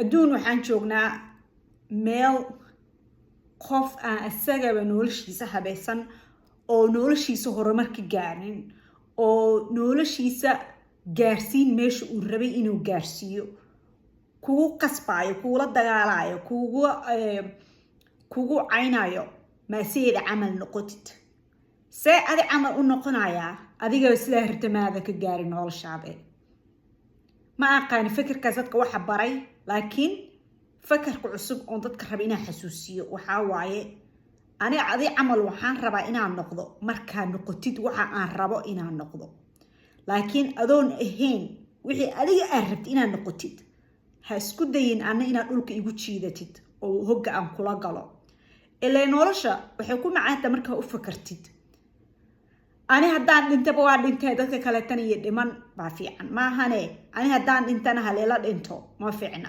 adduun waxaan joognaa meel qof aan isagaba noloshiisa habaysan oo noloshiisa horumar ka gaarin oo noloshiisa gaarsiin meesha uu rabay inuu gaarsiiyo kugu qasbayo kugula dagaalayo kugu caynayo maaseeda camal noqotid see adi camal u noqonayaa adigaba sidaa hirtamaada ka gaarin noloshaada ma aqaan fikirkaas dadka waxa baray laakiin fikirka cusub oo dadka raba inaan xasuusiyo waxa waaye adi camal waxaan rabaa inaan noqdo markaa noqotid waxa aan rabo inaan noqdo laakiin adoon ahayn wixii adiga aad rabtid inaad noqotid ha isku dayin ana inaad dhulka igu jiidatid oo hogga aan kula galo ilaa nolosha waxay ku macaanta markaa u fikirtid ani haddaan dhintaba waa dhintay dadka kale tan iyo dhiman baa fiican maahane ani haddaan dhintana haleela dhinto ma fiicna